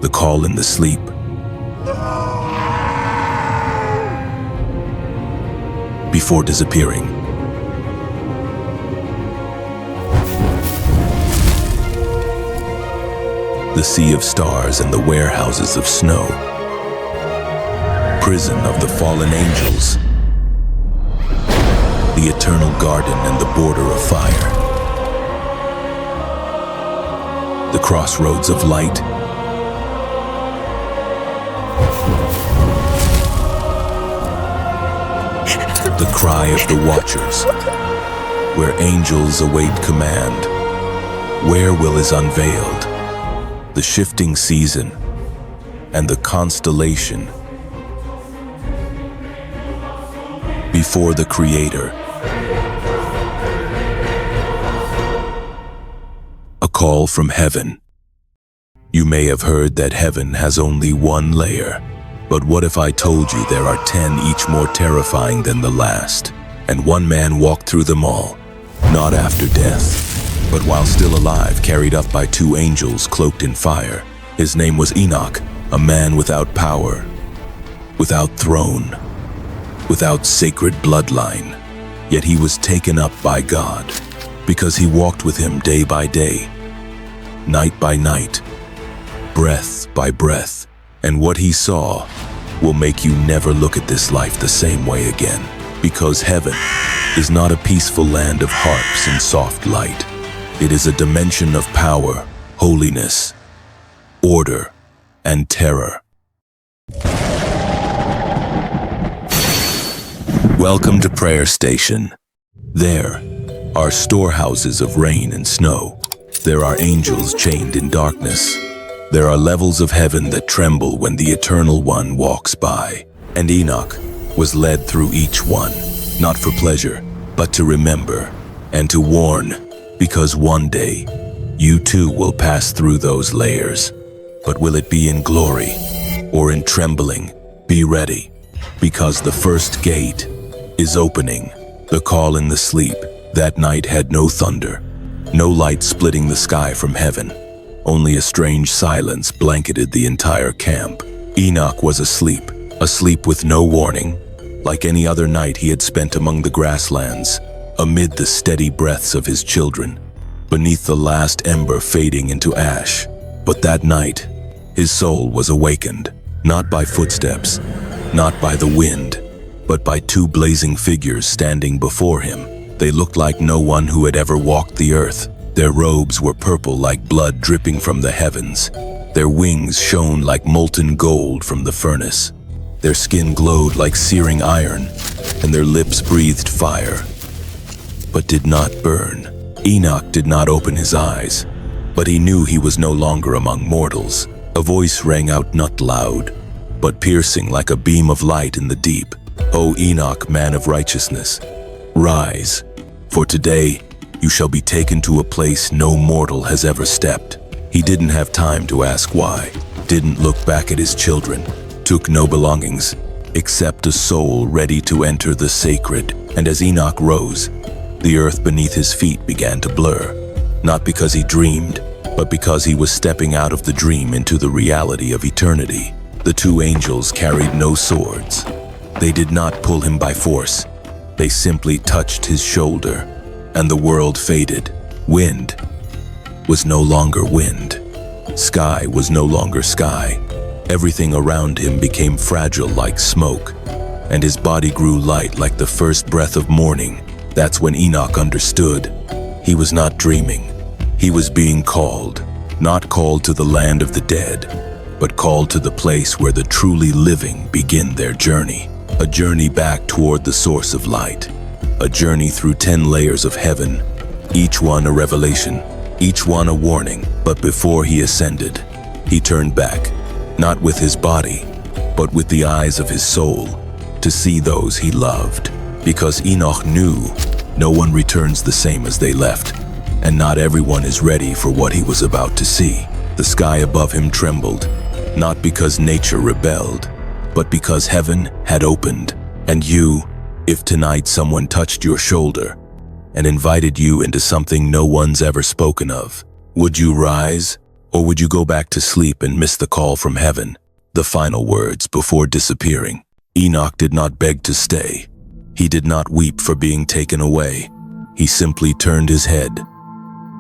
the call in the sleep. Before disappearing. The sea of stars and the warehouses of snow. Prison of the fallen angels. The eternal garden and the border of fire. The crossroads of light. The cry of the watchers, where angels await command. Where will is unveiled, the shifting season, and the constellation. Before the Creator. A call from heaven. You may have heard that heaven has only one layer. But what if I told you there are 10, each more terrifying than the last? And one man walked through them all, not after death, but while still alive, carried up by 2 angels cloaked in fire. His name was Enoch, a man without power, without throne, without sacred bloodline. Yet he was taken up by God, because he walked with him day by day, night by night, breath by breath. And what he saw will make you never look at this life the same way again. Because heaven is not a peaceful land of harps and soft light. It is a dimension of power, holiness, order, and terror. Welcome to Prayer Station. There are storehouses of rain and snow. There are angels chained in darkness. There are levels of heaven that tremble when the Eternal One walks by. And Enoch was led through each one, not for pleasure, but to remember and to warn, because one day you too will pass through those layers. But will it be in glory or in trembling? Be ready, because the first gate is opening. The call in the sleep. That night had no thunder, no light splitting the sky from heaven. Only a strange silence blanketed the entire camp. Enoch was asleep with no warning, like any other night he had spent among the grasslands, amid the steady breaths of his children, beneath the last ember fading into ash. But that night, his soul was awakened, not by footsteps, not by the wind, but by 2 blazing figures standing before him. They looked like no one who had ever walked the earth. Their robes were purple like blood dripping from the heavens. Their wings shone like molten gold from the furnace. Their skin glowed like searing iron, and their lips breathed fire, but did not burn. Enoch did not open his eyes, but he knew he was no longer among mortals. A voice rang out, not loud, but piercing like a beam of light in the deep. O Enoch, man of righteousness, rise, for today you shall be taken to a place no mortal has ever stepped. He didn't have time to ask why, didn't look back at his children, took no belongings, except a soul ready to enter the sacred. And as Enoch rose, the earth beneath his feet began to blur, not because he dreamed, but because he was stepping out of the dream into the reality of eternity. The 2 angels carried no swords. They did not pull him by force. They simply touched his shoulder, and the world faded. Wind was no longer wind. Sky was no longer sky. Everything around him became fragile like smoke, and his body grew light like the first breath of morning. That's when Enoch understood. He was not dreaming. He was being called, not called to the land of the dead, but called to the place where the truly living begin their journey. A journey back toward the source of light. A journey through 10 layers of heaven, each one a revelation, each one a warning. But before he ascended, he turned back, not with his body, but with the eyes of his soul, to see those he loved. Because Enoch knew no one returns the same as they left, and not everyone is ready for what he was about to see. The sky above him trembled, not because nature rebelled, but because heaven had opened. And you, if tonight someone touched your shoulder and invited you into something no one's ever spoken of, would you rise Or would you go back to sleep and miss the call from heaven, the final words before disappearing? Enoch did not beg to stay. He did not weep for being taken away. He simply turned his head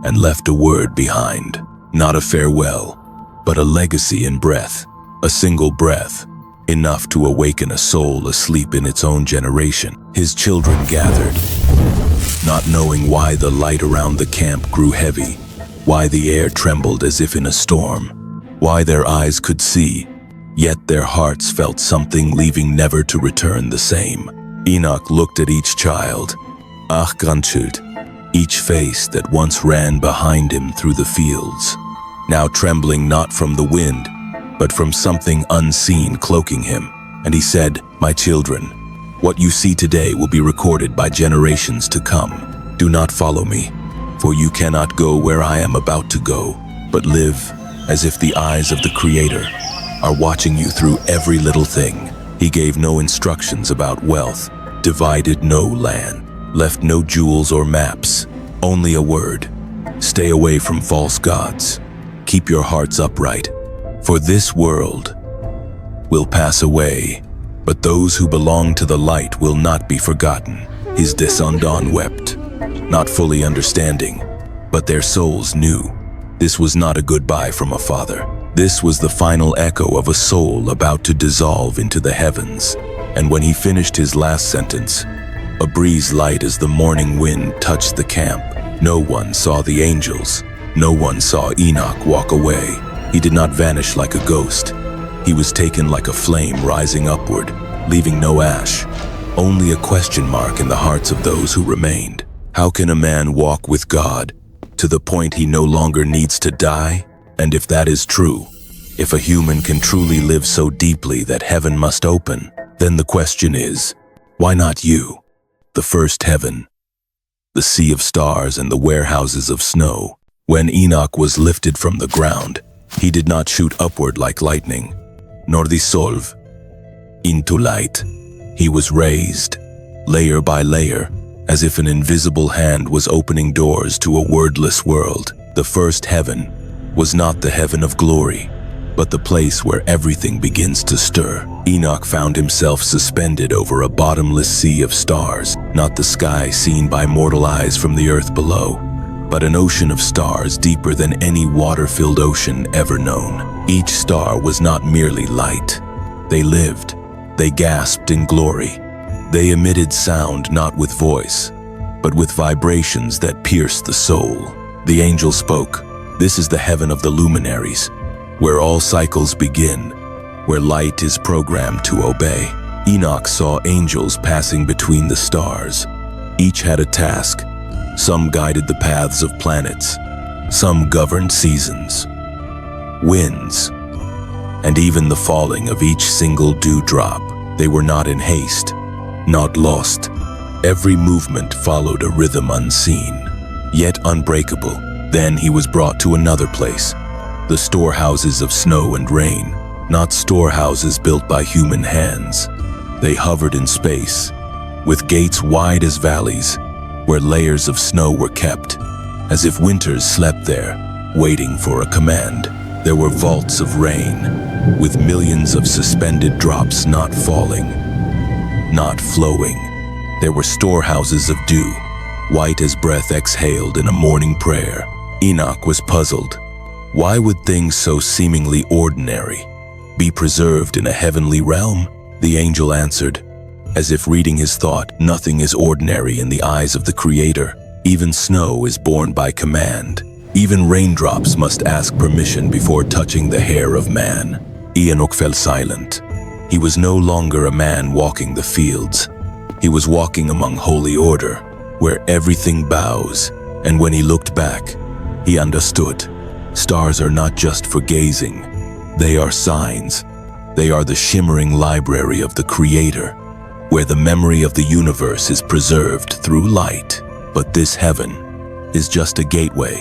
and left a word behind. Not a farewell, but a legacy in breath. A single breath, enough to awaken a soul asleep in its own generation. His children gathered, not knowing why the light around the camp grew heavy, why the air trembled as if in a storm, why their eyes could see, yet their hearts felt something leaving never to return the same. Enoch looked at each child, each face that once ran behind him through the fields, now trembling not from the wind, but from something unseen cloaking him. And he said, "My children, what you see today will be recorded by generations to come. Do not follow me, for you cannot go where I am about to go, but live as if the eyes of the Creator are watching you through every little thing." He gave no instructions about wealth, divided no land, left no jewels or maps, only a word: stay away from false gods. Keep your hearts upright, for this world will pass away, but those who belong to the light will not be forgotten. His descendants wept, not fully understanding, but their souls knew. This was not a goodbye from a father. This was the final echo of a soul about to dissolve into the heavens. And when he finished his last sentence, a breeze light as the morning wind touched the camp. No one saw the angels. No one saw Enoch walk away. He did not vanish like a ghost. He was taken like a flame rising upward, leaving no ash, only a question mark in the hearts of those who remained. How can a man walk with God to the point he no longer needs to die? And if that is true, if a human can truly live so deeply that heaven must open, then the question is, why not you? The first heaven, the sea of stars and the warehouses of snow. When Enoch was lifted from the ground, he did not shoot upward like lightning, nor dissolve into light. He was raised, layer by layer, as if an invisible hand was opening doors to a wordless world. The first heaven was not the heaven of glory, but the place where everything begins to stir. Enoch found himself suspended over a bottomless sea of stars, not the sky seen by mortal eyes from the earth below, but an ocean of stars deeper than any water-filled ocean ever known. Each star was not merely light. They lived. They gasped in glory. They emitted sound not with voice, but with vibrations that pierced the soul. The angel spoke. This is the heaven of the luminaries, where all cycles begin, where light is programmed to obey. Enoch saw angels passing between the stars. Each had a task. Some guided the paths of planets. Some governed seasons, winds, and even the falling of each single dewdrop. They were not in haste, not lost. Every movement followed a rhythm unseen, yet unbreakable. Then he was brought to another place, the storehouses of snow and rain, not storehouses built by human hands. They hovered in space, with gates wide as valleys, where layers of snow were kept, as if winters slept there, waiting for a command. There were vaults of rain, with millions of suspended drops not falling, not flowing. There were storehouses of dew, white as breath exhaled in a morning prayer. Enoch was puzzled. Why would things so seemingly ordinary be preserved in a heavenly realm? The angel answered, as if reading his thought, nothing is ordinary in the eyes of the Creator. Even snow is born by command. Even raindrops must ask permission before touching the hair of man. Enoch fell silent. He was no longer a man walking the fields. He was walking among holy order, where everything bows. And when he looked back, he understood. Stars are not just for gazing. They are signs. They are the shimmering library of the Creator, where the memory of the universe is preserved through light. But this heaven is just a gateway,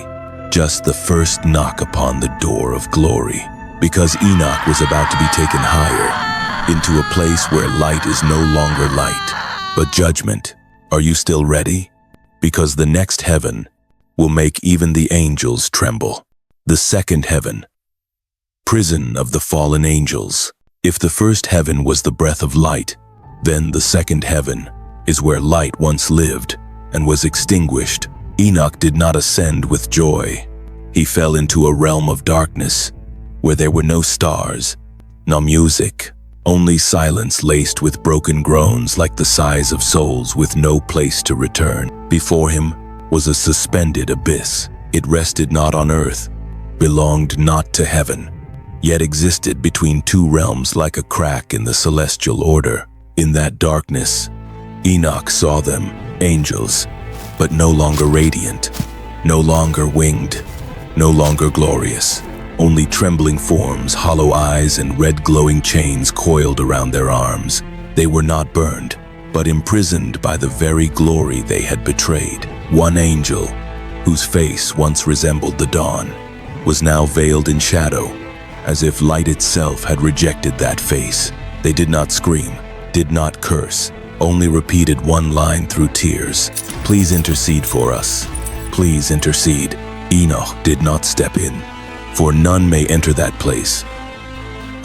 just the first knock upon the door of glory. Because Enoch was about to be taken higher, into a place where light is no longer light, but judgment. Are you still ready? Because the next heaven will make even the angels tremble. The second heaven. Prison of the fallen angels. If the first heaven was the breath of light, then the second heaven is where light once lived and was extinguished. Enoch did not ascend with joy. He fell into a realm of darkness where there were no stars, no music, only silence laced with broken groans like the sighs of souls with no place to return. Before him was a suspended abyss. It rested not on earth, belonged not to heaven, yet existed between two realms like a crack in the celestial order. In that darkness, Enoch saw them, angels, but no longer radiant, no longer winged, no longer glorious. Only trembling forms, hollow eyes, and red glowing chains coiled around their arms. They were not burned, but imprisoned by the very glory they had betrayed. One angel, whose face once resembled the dawn, was now veiled in shadow, as if light itself had rejected that face. They did not scream, did not curse, only repeated one line through tears. Please intercede for us. Please intercede. Enoch did not step in, for none may enter that place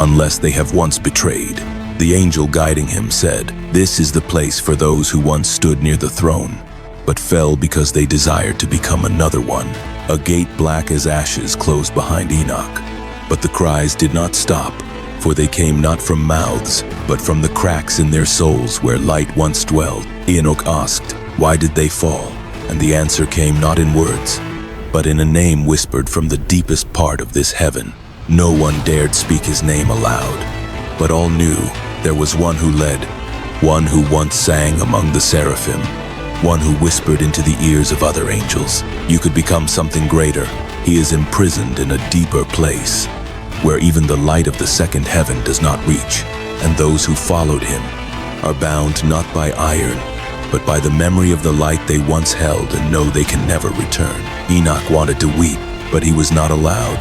unless they have once betrayed. The angel guiding him said, "This is the place for those who once stood near the throne, but fell because they desired to become another one." A gate black as ashes closed behind Enoch, but the cries did not stop, for they came not from mouths, but from the cracks in their souls where light once dwelled. Enoch asked, "Why did they fall?" And the answer came not in words, but in a name whispered from the deepest part of this heaven. No one dared speak his name aloud, but all knew there was one who led, one who once sang among the seraphim, one who whispered into the ears of other angels, "You could become something greater." He is imprisoned in a deeper place, where even the light of the second heaven does not reach, and those who followed him are bound not by iron, but by the memory of the light they once held and know they can never return. Enoch wanted to weep, but he was not allowed,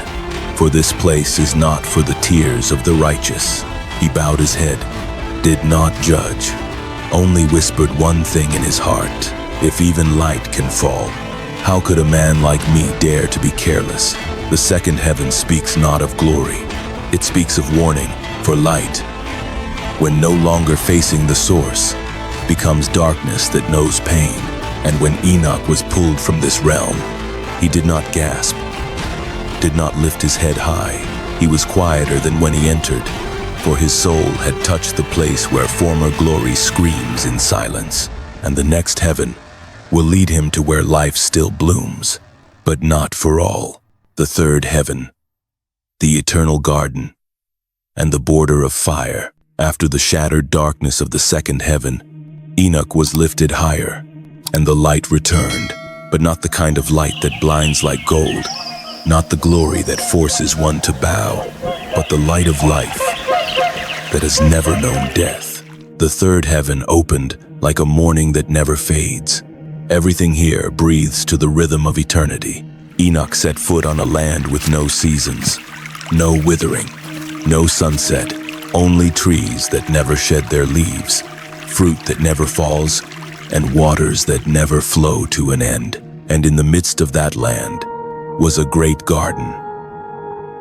for this place is not for the tears of the righteous. He bowed his head, did not judge, only whispered one thing in his heart, "If even light can fall, how could a man like me dare to be careless?" The second heaven speaks not of glory, it speaks of warning, for light, when no longer facing the source, becomes darkness that knows pain. And when Enoch was pulled from this realm, he did not gasp, did not lift his head high. He was quieter than when he entered, for his soul had touched the place where former glory screams in silence. And the next heaven will lead him to where life still blooms, but not for all. The third heaven, the eternal garden, and the border of fire. After the shattered darkness of the second heaven, Enoch was lifted higher, and the light returned, but not the kind of light that blinds like gold, not the glory that forces one to bow, but the light of life that has never known death. The third heaven opened like a morning that never fades. Everything here breathes to the rhythm of eternity. Enoch set foot on a land with no seasons, no withering, no sunset, only trees that never shed their leaves, fruit that never falls, and waters that never flow to an end. And in the midst of that land was a great garden,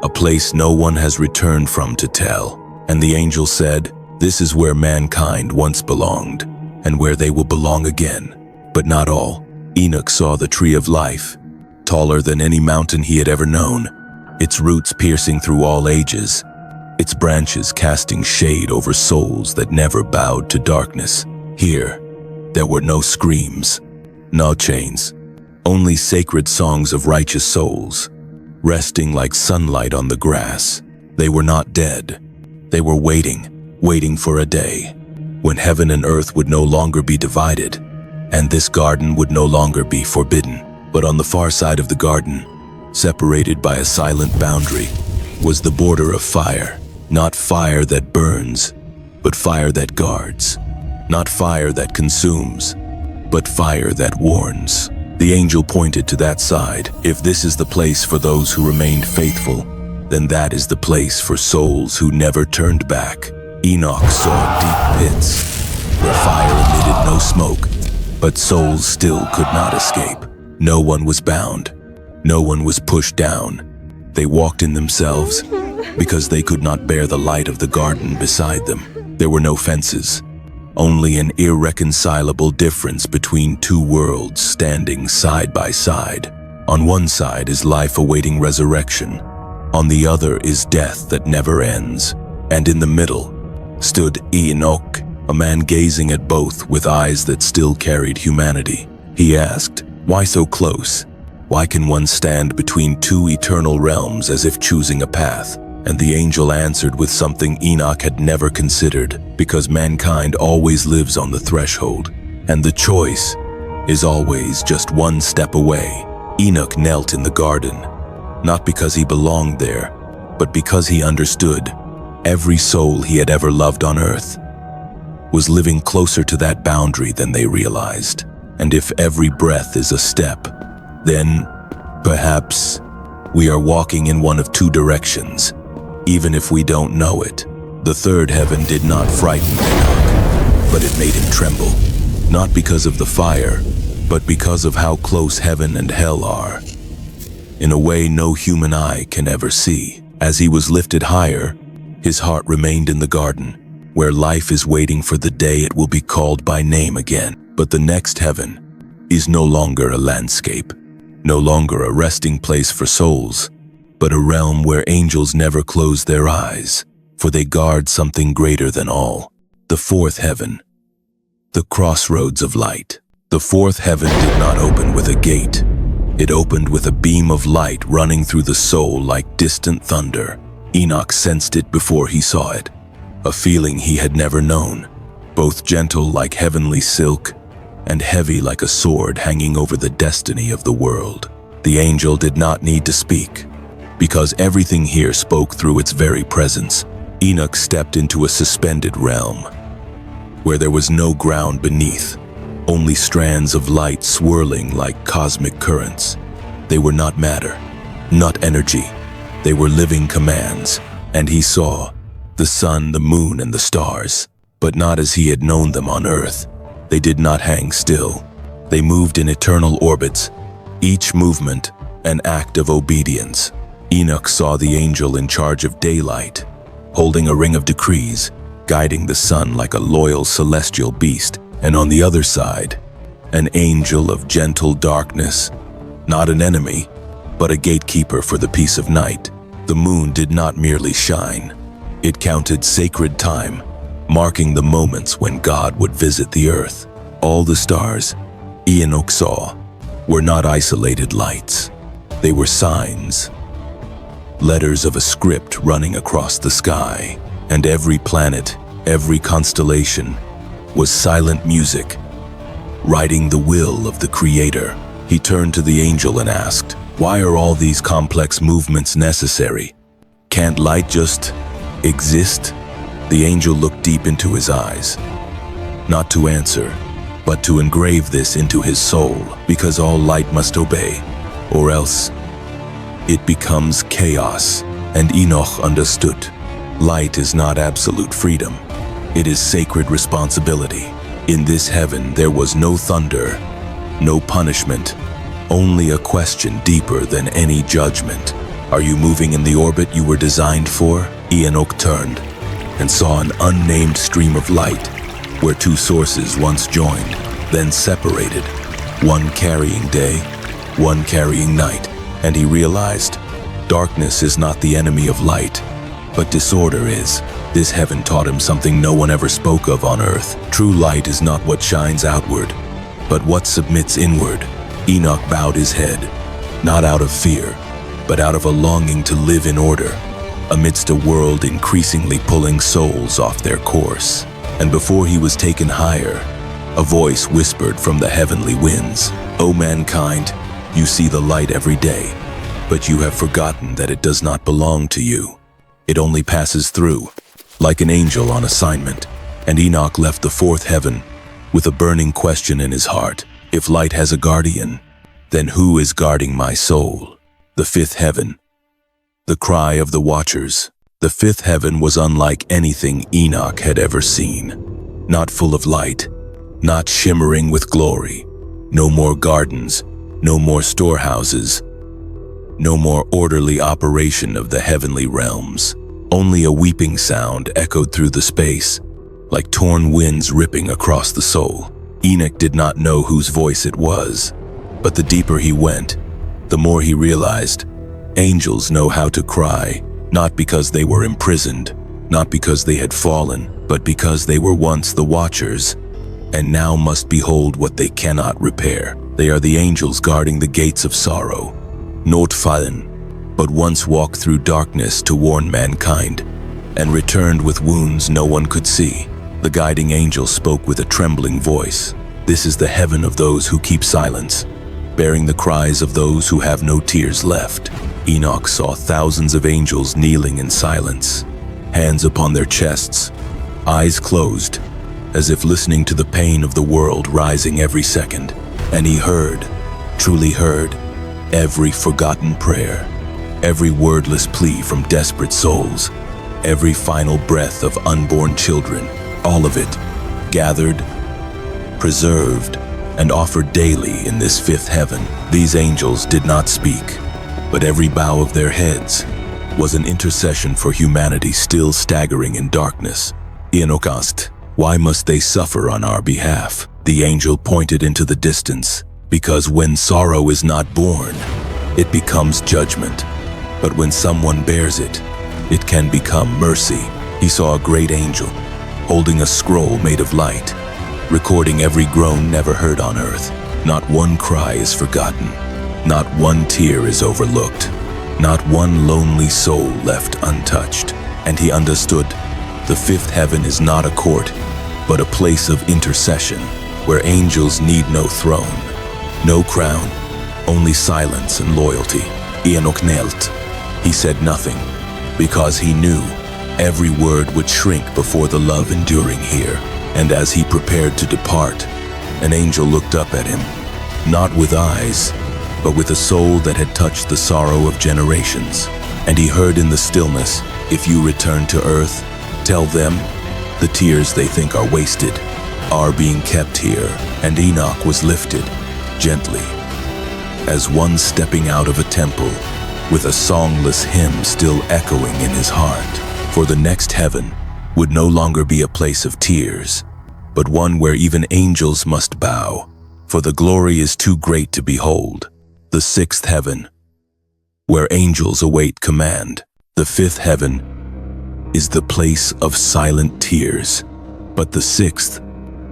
a place no one has returned from to tell. And the angel said, "This is where mankind once belonged, and where they will belong again." But not all. Enoch saw the tree of life, taller than any mountain he had ever known, its roots piercing through all ages, its branches casting shade over souls that never bowed to darkness. Here, there were no screams, no chains, only sacred songs of righteous souls, resting like sunlight on the grass. They were not dead. They were waiting for a day when heaven and earth would no longer be divided, and this garden would no longer be forbidden. But on the far side of the garden, separated by a silent boundary, was the border of fire. Not fire that burns, but fire that guards. Not fire that consumes, but fire that warns. The angel pointed to that side. If this is the place for those who remained faithful, then that is the place for souls who never turned back. Enoch saw deep pits, where fire emitted no smoke, but souls still could not escape. No one was bound. No one was pushed down. They walked in themselves because they could not bear the light of the garden beside them. There were no fences, only an irreconcilable difference between two worlds standing side by side. On one side is life awaiting resurrection. On the other is death that never ends. And in the middle stood Enoch, a man gazing at both with eyes that still carried humanity. He asked, "Why so close? Why can one stand between two eternal realms as if choosing a path?" And the angel answered with something Enoch had never considered, because mankind always lives on the threshold, and the choice is always just one step away. Enoch knelt in the garden, not because he belonged there, but because he understood every soul he had ever loved on earth was living closer to that boundary than they realized. And if every breath is a step, then perhaps we are walking in one of two directions, even if we don't know it. The third heaven did not frighten Enoch, but it made him tremble, not because of the fire, but because of how close heaven and hell are, in a way no human eye can ever see. As he was lifted higher, his heart remained in the garden, where life is waiting for the day it will be called by name again. But the next heaven is no longer a landscape, no longer a resting place for souls, but a realm where angels never close their eyes, for they guard something greater than all. The fourth heaven, the crossroads of light. The fourth heaven did not open with a gate. It opened with a beam of light running through the soul like distant thunder. Enoch sensed it before he saw it, a feeling he had never known, both gentle like heavenly silk and heavy like a sword hanging over the destiny of the world. The angel did not need to speak, because everything here spoke through its very presence. Enoch stepped into a suspended realm, where there was no ground beneath, only strands of light swirling like cosmic currents. They were not matter, not energy. They were living commands, and he saw the sun, the moon, and the stars, but not as he had known them on earth. They did not hang still. They moved in eternal orbits, each movement an act of obedience. Enoch saw the angel in charge of daylight, holding a ring of decrees, guiding the sun like a loyal celestial beast, and on the other side, an angel of gentle darkness, not an enemy, but a gatekeeper for the peace of night. The moon did not merely shine. It counted sacred time, marking the moments when God would visit the earth. All the stars Enoch saw were not isolated lights. They were signs, letters of a script running across the sky, and every planet, every constellation was silent music, writing the will of the Creator. He turned to the angel and asked, "Why are all these complex movements necessary? Can't light just exist?" The angel looked deep into his eyes, not to answer, but to engrave this into his soul, because all light must obey, or else it becomes chaos. And Enoch understood. Light is not absolute freedom. It is sacred responsibility. In this heaven, there was no thunder, no punishment, only a question deeper than any judgment. Are you moving in the orbit you were designed for? Enoch turned and saw an unnamed stream of light, where two sources once joined, then separated, one carrying day, one carrying night. And he realized, darkness is not the enemy of light, but disorder is. This heaven taught him something no one ever spoke of on earth. True light is not what shines outward, but what submits inward. Enoch bowed his head, not out of fear, but out of a longing to live in order, amidst a world increasingly pulling souls off their course. And before he was taken higher, a voice whispered from the heavenly winds, "O mankind, you see the light every day, but you have forgotten that it does not belong to you. It only passes through, like an angel on assignment." And Enoch left the fourth heaven with a burning question in his heart. If light has a guardian, then who is guarding my soul? The fifth heaven. The cry of the watchers. The fifth heaven was unlike anything Enoch had ever seen. Not full of light, not shimmering with glory. No more gardens, no more storehouses. No more orderly operation of the heavenly realms. Only a weeping sound echoed through the space, like torn winds ripping across the soul. Enoch did not know whose voice it was, but the deeper he went, the more he realized angels know how to cry, not because they were imprisoned, not because they had fallen, but because they were once the watchers, and now must behold what they cannot repair. They are the angels guarding the gates of sorrow, not fallen, but once walked through darkness to warn mankind, and returned with wounds no one could see. The guiding angel spoke with a trembling voice. This is the heaven of those who keep silence, bearing the cries of those who have no tears left. Enoch saw thousands of angels kneeling in silence, hands upon their chests, eyes closed, as if listening to the pain of the world rising every second. And he heard, truly heard, every forgotten prayer, every wordless plea from desperate souls, every final breath of unborn children, all of it gathered, preserved, and offered daily in this fifth heaven. These angels did not speak, but every bow of their heads was an intercession for humanity still staggering in darkness. Enoch asked, "Why must they suffer on our behalf?" The angel pointed into the distance, because when sorrow is not born, it becomes judgment. But when someone bears it, it can become mercy. He saw a great angel, holding a scroll made of light, recording every groan never heard on earth. Not one cry is forgotten, not one tear is overlooked, not one lonely soul left untouched. And he understood, the fifth heaven is not a court, but a place of intercession, where angels need no throne, no crown, only silence and loyalty. Enoch knelt. He said nothing, because he knew every word would shrink before the love enduring here. And as he prepared to depart, an angel looked up at him, not with eyes, but with a soul that had touched the sorrow of generations. And he heard in the stillness, "If you return to earth, tell them the tears they think are wasted are being kept here." And Enoch was lifted, gently, as one stepping out of a temple, with a songless hymn still echoing in his heart. For the next heaven would no longer be a place of tears, but one where even angels must bow, for the glory is too great to behold. The sixth heaven, where angels await command. The fifth heaven is the place of silent tears, but the sixth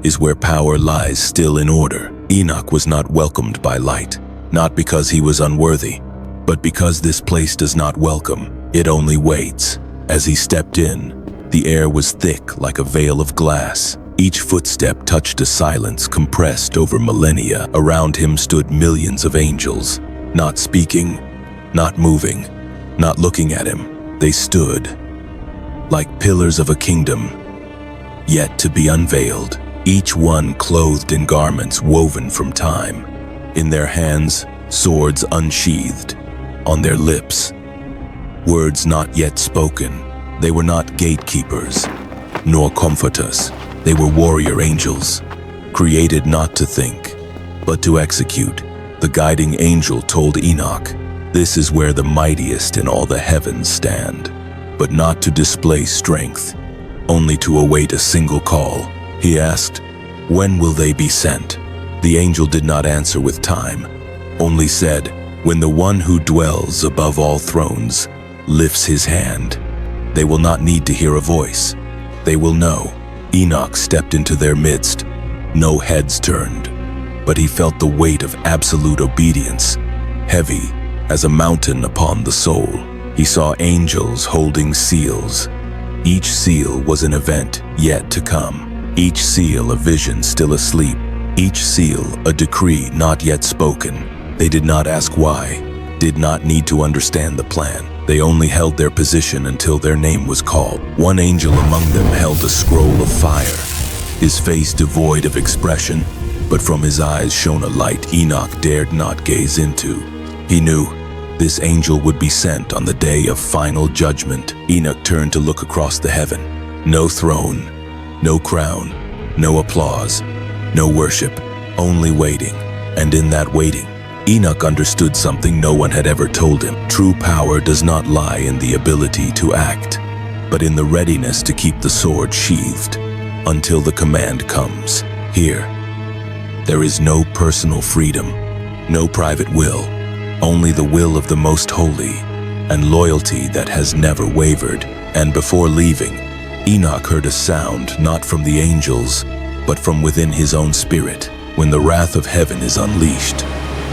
is where power lies still in order. Enoch was not welcomed by light, not because he was unworthy, but because this place does not welcome, it only waits. As he stepped in, the air was thick like a veil of glass. Each footstep touched a silence compressed over millennia. Around him stood millions of angels, not speaking, not moving, not looking at him. They stood like pillars of a kingdom, yet to be unveiled, each one clothed in garments woven from time. In their hands, swords unsheathed. On their lips, words not yet spoken. They were not gatekeepers, nor comforters. They were warrior angels, created not to think, but to execute. The guiding angel told Enoch, "This is where the mightiest in all the heavens stand, but not to display strength, only to await a single call." He asked, "When will they be sent?" The angel did not answer with time, only said, "When the one who dwells above all thrones lifts his hand, they will not need to hear a voice. They will know." Enoch stepped into their midst. No heads turned, but he felt the weight of absolute obedience, heavy as a mountain upon the soul. He saw angels holding seals. Each seal was an event yet to come. Each seal a vision still asleep. Each seal a decree not yet spoken. They did not ask why, did not need to understand the plan. They only held their position until their name was called. One angel among them held a scroll of fire, his face devoid of expression, but from his eyes shone a light Enoch dared not gaze into. He knew this angel would be sent on the day of final judgment. Enoch turned to look across the heaven. No throne, no crown, no applause, no worship, only waiting. And in that waiting, Enoch understood something no one had ever told him. True power does not lie in the ability to act, but in the readiness to keep the sword sheathed until the command comes. Here, there is no personal freedom, no private will, only the will of the Most Holy, and loyalty that has never wavered. And before leaving, Enoch heard a sound not from the angels, but from within his own spirit. When the wrath of heaven is unleashed,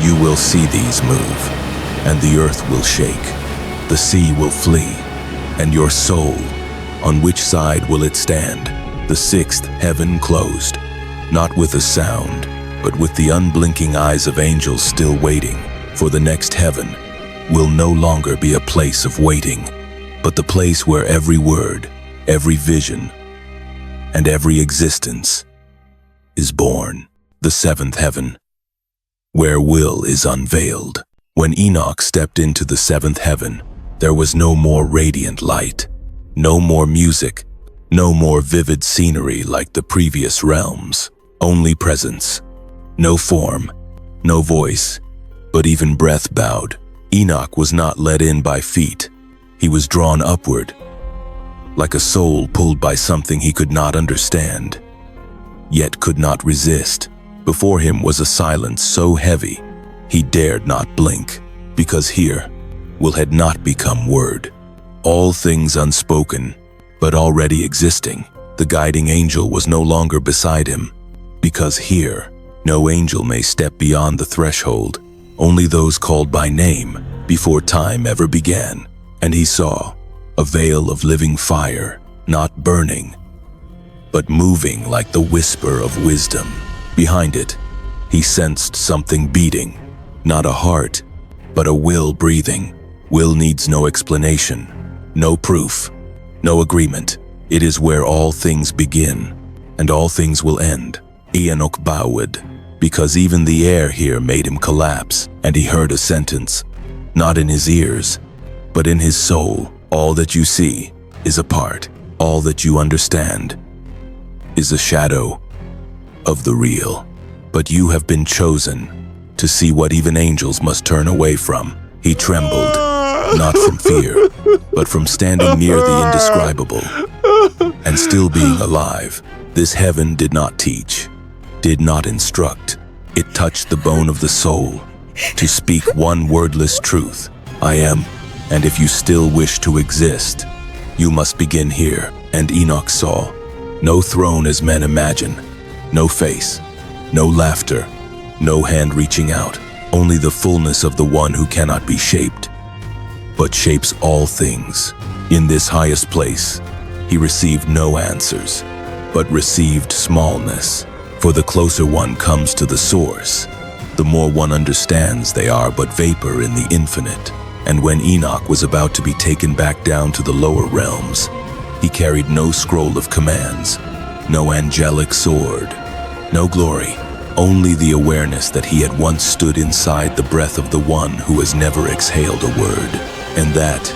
you will see these move, and the earth will shake, the sea will flee, and your soul, on which side will it stand? The sixth heaven closed, not with a sound, but with the unblinking eyes of angels still waiting, for the next heaven will no longer be a place of waiting, but the place where every word, every vision, and every existence is born. The seventh heaven, where will is unveiled. When Enoch stepped into the seventh heaven, there was no more radiant light, no more music, no more vivid scenery like the previous realms. Only presence, no form, no voice, but even breath bowed. Enoch was not led in by feet. He was drawn upward, like a soul pulled by something he could not understand, yet could not resist. Before him was a silence so heavy, he dared not blink, because here will had not become word. All things unspoken, but already existing. The guiding angel was no longer beside him, because here no angel may step beyond the threshold, only those called by name before time ever began. And he saw a veil of living fire, not burning, but moving like the whisper of wisdom. Behind it, he sensed something beating, not a heart, but a will breathing. Will needs no explanation, no proof, no agreement. It is where all things begin, and all things will end. Enoch bowed, because even the air here made him collapse, and he heard a sentence, not in his ears, but in his soul. All that you see is a part. All that you understand is a shadow of the real. But you have been chosen to see what even angels must turn away from. He trembled, not from fear, but from standing near the indescribable and still being alive. This heaven did not teach, did not instruct. It touched the bone of the soul to speak one wordless truth. I am, and if you still wish to exist, you must begin here. And Enoch saw no throne as men imagine, no face, no laughter, no hand reaching out, only the fullness of the one who cannot be shaped, but shapes all things. In this highest place, he received no answers, but received smallness. For the closer one comes to the source, the more one understands they are but vapor in the infinite. And when Enoch was about to be taken back down to the lower realms, he carried no scroll of commands, no angelic sword, no glory, only the awareness that he had once stood inside the breath of the one who has never exhaled a word. And that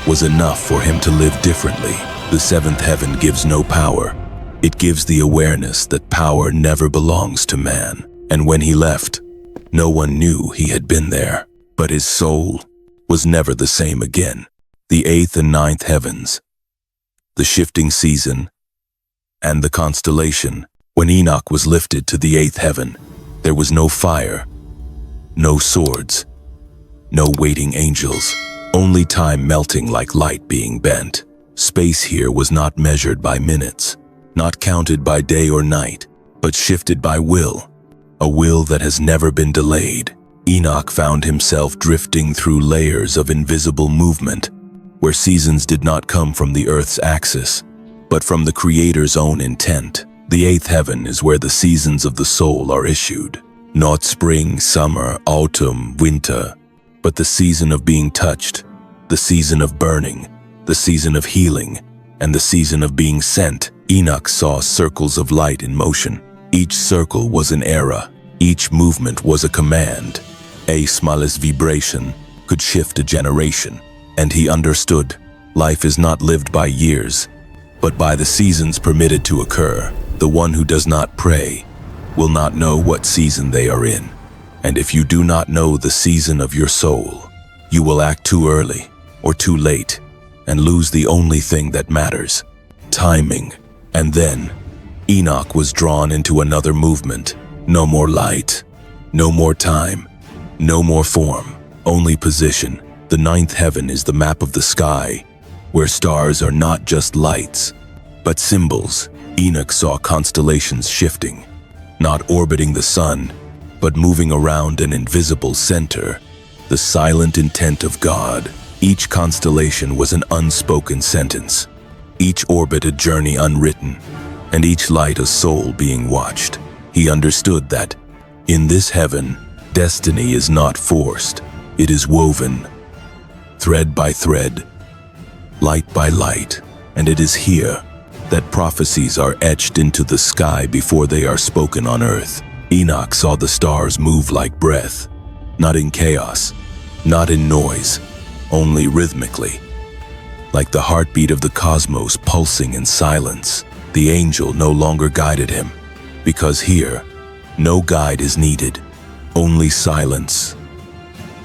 was enough for him to live differently. The seventh heaven gives no power. It gives the awareness that power never belongs to man. And when he left, no one knew he had been there, but his soul was never the same again. The eighth and ninth heavens, the shifting season, and the constellation. When Enoch was lifted to the eighth heaven, there was no fire, no swords, no waiting angels, only time melting like light being bent. Space here was not measured by minutes, not counted by day or night, but shifted by will, a will that has never been delayed. Enoch found himself drifting through layers of invisible movement, where seasons did not come from the earth's axis, but from the Creator's own intent. The eighth heaven is where the seasons of the soul are issued. Not spring, summer, autumn, winter, but the season of being touched, the season of burning, the season of healing, and the season of being sent. Enoch saw circles of light in motion. Each circle was an era. Each movement was a command. A smallest vibration could shift a generation. And he understood, life is not lived by years, but by the seasons permitted to occur. The one who does not pray will not know what season they are in, And if you do not know the season of your soul, you will act too early or too late and lose the only thing that matters, timing. And then Enoch was drawn into another movement. No more light, no more time, no more form, only position. The ninth heaven is the map of the sky, where stars are not just lights, but symbols. Enoch saw constellations shifting, not orbiting the sun, but moving around an invisible center, the silent intent of God. Each constellation was an unspoken sentence, each orbit a journey unwritten, and each light a soul being watched. He understood that, in this heaven, destiny is not forced, it is woven, thread by thread, light by light, and it is here that prophecies are etched into the sky before they are spoken on earth. Enoch saw the stars move like breath, not in chaos, not in noise, only rhythmically, like the heartbeat of the cosmos pulsing in silence. The angel no longer guided him, because here, no guide is needed, only silence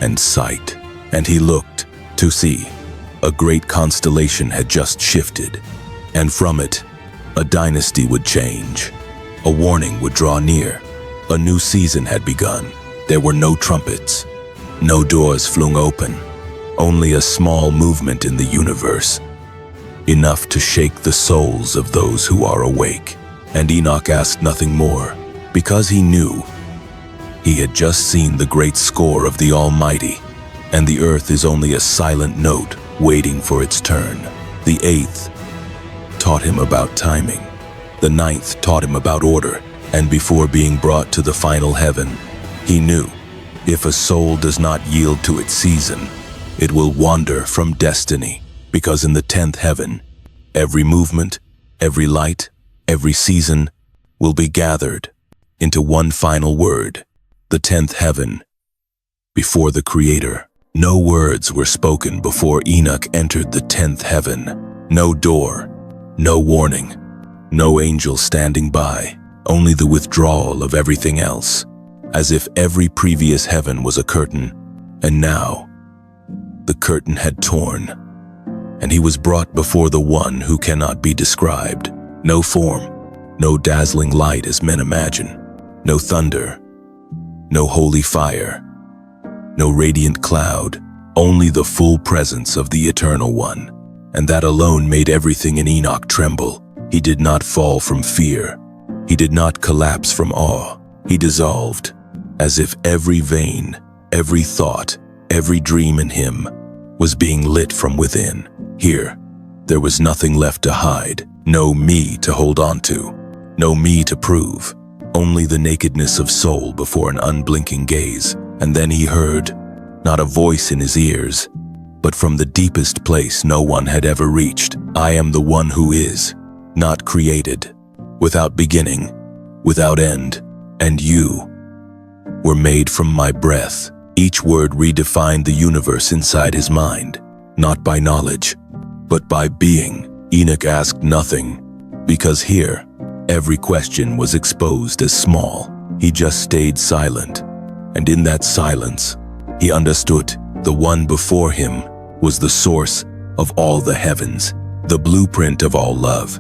and sight. And he looked to see a great constellation had just shifted, and from it, a dynasty would change. A warning would draw near. A new season had begun. There were no trumpets, no doors flung open, only a small movement in the universe, enough to shake the souls of those who are awake. And Enoch asked nothing more, because he knew he had just seen the great score of the Almighty, and the earth is only a silent note waiting for its turn. The eighth taught him about timing. The ninth taught him about order. And before being brought to the final heaven, he knew, if a soul does not yield to its season, it will wander from destiny. Because in the 10th heaven, every movement, every light, every season will be gathered into one final word. The 10th heaven, before the Creator. No words were spoken before Enoch entered the 10th heaven. No door, no warning, no angel standing by. Only the withdrawal of everything else, as if every previous heaven was a curtain, and now the curtain had torn, and he was brought before the one who cannot be described. No form, no dazzling light as men imagine, no thunder, no holy fire, no radiant cloud, only the full presence of the Eternal One, and that alone made everything in Enoch tremble. He did not fall from fear. He did not collapse from awe. He dissolved, as if every vein, every thought, every dream in him was being lit from within. Here, there was nothing left to hide, no me to hold on to, no me to prove, only the nakedness of soul before an unblinking gaze. And then he heard, not a voice in his ears, but from the deepest place no one had ever reached. I am the one who is, not created, without beginning, without end, and you were made from my breath. Each word redefined the universe inside his mind, not by knowledge, but by being. Enoch asked nothing, because here, every question was exposed as small. He just stayed silent, and in that silence, he understood the one before him was the source of all the heavens, the blueprint of all love,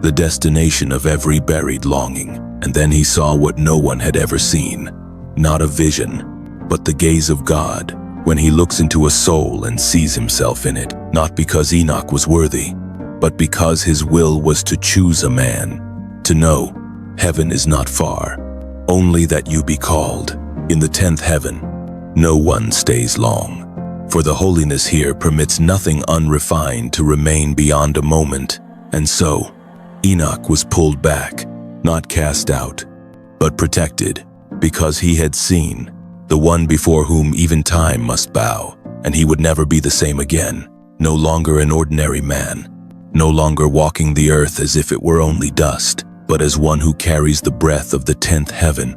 the destination of every buried longing. And then he saw what no one had ever seen, not a vision, but the gaze of God, when he looks into a soul and sees himself in it, not because Enoch was worthy, but because his will was to choose a man, to know heaven is not far, only that you be called. In the 10th heaven, no one stays long, for the holiness here permits nothing unrefined to remain beyond a moment. And so, Enoch was pulled back, not cast out, but protected, because he had seen the one before whom even time must bow, and he would never be the same again, no longer an ordinary man, no longer walking the earth as if it were only dust, but as one who carries the breath of the 10th heaven,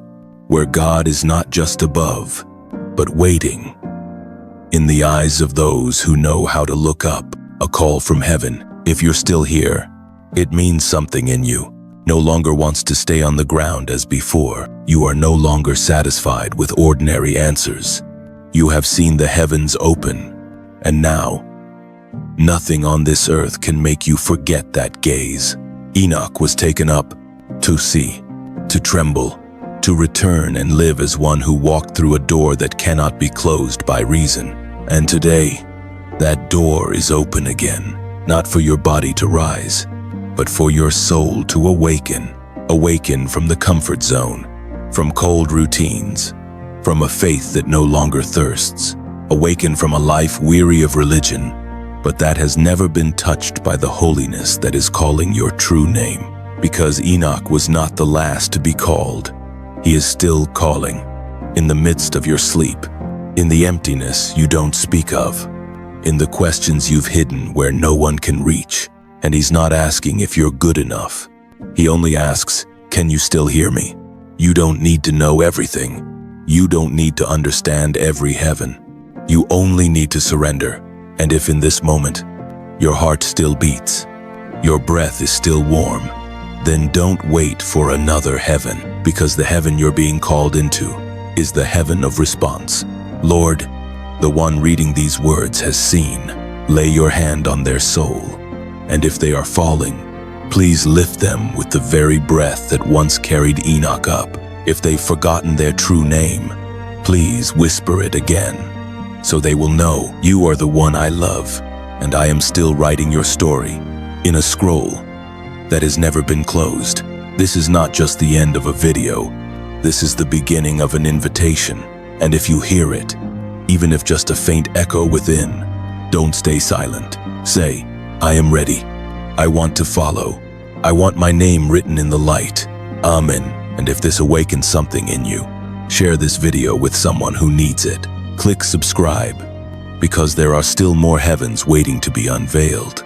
where God is not just above, but waiting. In the eyes of those who know how to look up, a call from heaven. If you're still here, it means something in you. no longer wants to stay on the ground as before. You are no longer satisfied with ordinary answers. You have seen the heavens open, and now, nothing on this earth can make you forget that gaze. Enoch was taken up to see, to tremble, to return and live as one who walked through a door that cannot be closed by reason. And today, that door is open again, not for your body to rise, but for your soul to awaken. Awaken from the comfort zone, from cold routines, from a faith that no longer thirsts. Awaken from a life weary of religion, but that has never been touched by the holiness that is calling your true name. Because Enoch was not the last to be called. He is still calling, in the midst of your sleep, in the emptiness you don't speak of, in the questions you've hidden where no one can reach. And he's not asking if you're good enough. He only asks, can you still hear me? You don't need to know everything. You don't need to understand every heaven. You only need to surrender. And if in this moment, your heart still beats, your breath is still warm, then don't wait for another heaven, because the heaven you're being called into is the heaven of response. Lord, the one reading these words has seen. Lay your hand on their soul, and if they are falling, please lift them with the very breath that once carried Enoch up. If they've forgotten their true name, please whisper it again, so they will know you are the one I love, and I am still writing your story in a scroll that has never been closed. This is not just the end of a video. This is the beginning of an invitation. And if you hear it, even if just a faint echo within, don't stay silent. Say, I am ready. I want to follow. I want my name written in the light. Amen. And if this awakens something in you, share this video with someone who needs it. Click subscribe, because there are still more heavens waiting to be unveiled.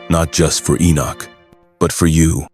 Not just for Enoch, but for you.